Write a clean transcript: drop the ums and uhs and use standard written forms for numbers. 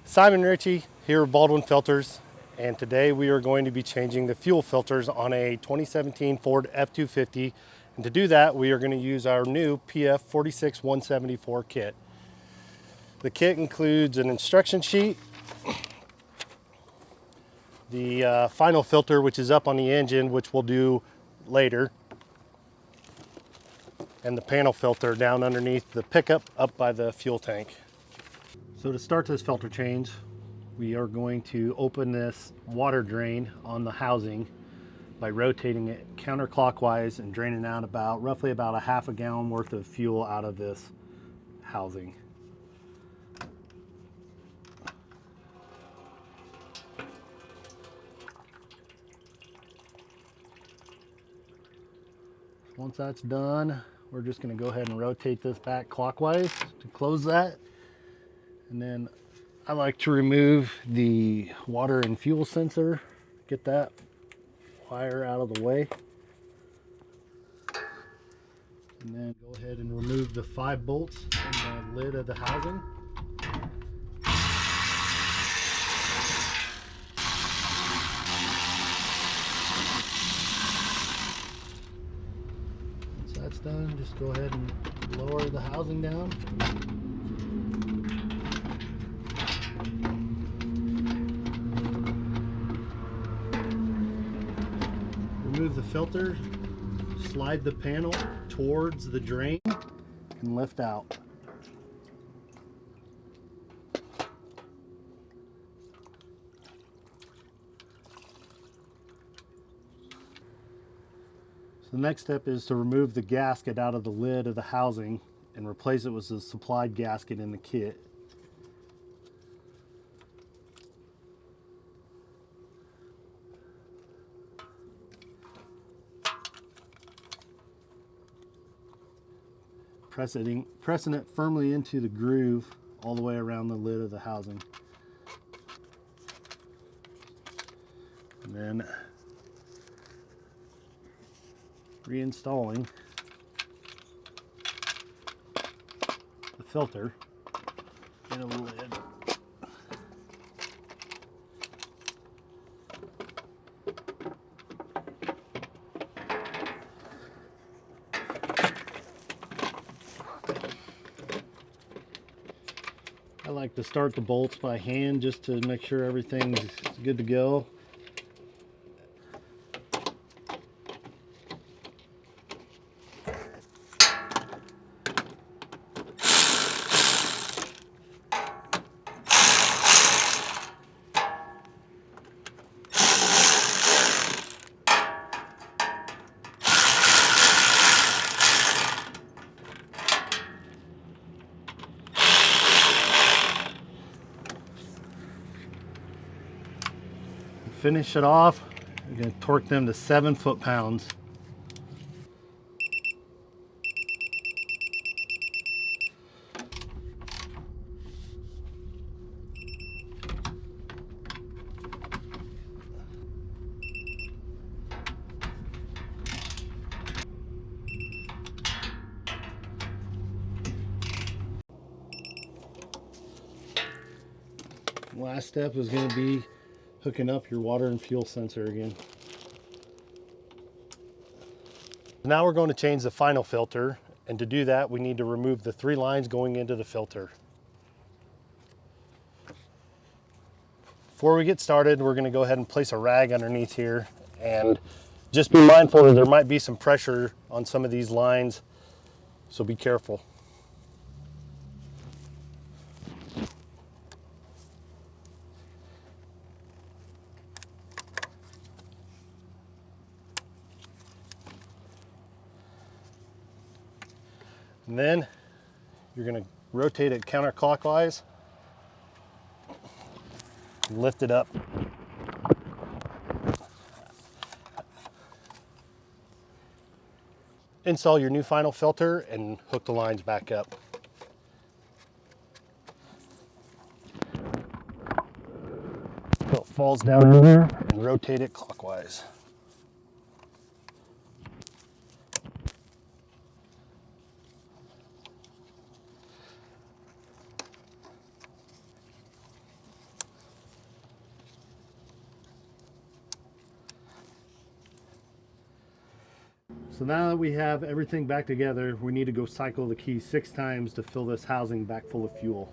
Simon Ritchie here with Baldwin Filters, and today we are going to be changing the fuel filters on a 2017 Ford F-250. And to do that, we are going to use our new PF46174 kit. The kit includes an instruction sheet, the final filter, which is up on the engine, which we'll do later, and the panel filter down underneath the pickup up by the fuel tank. So to start this filter change, we are going to open this water drain on the housing by rotating it counterclockwise and draining out roughly about a half a gallon worth of fuel out of this housing. Once that's done, we're just going to go ahead and rotate this back clockwise to close that. And then I like to remove the water and fuel sensor, get that wire out of the way. And then go ahead and remove the 5 bolts in the lid of the housing. Once that's done, just go ahead and lower the housing down. Remove the filter, slide the panel towards the drain, and lift out. So the next step is to remove the gasket out of the lid of the housing and replace it with the supplied gasket in the kit. Pressing it firmly into the groove all the way around the lid of the housing. And then reinstalling the filter in a lid. I like to start the bolts by hand just to make sure everything's good to go. Finish it off. We're going to torque them to 7 foot-pounds. Last step is going to be hooking up your water and fuel sensor again. Now we're going to change the final filter, and to do that we need to remove the 3 lines going into the filter. Before we get started, we're going to go ahead and place a rag underneath here, and just be mindful that there might be some pressure on some of these lines, so be careful. And then you're going to rotate it counterclockwise and lift it up. Install your new final filter and hook the lines back up. So it falls down in there and rotate it clockwise. So now that we have everything back together, we need to go cycle the key 6 times to fill this housing back full of fuel.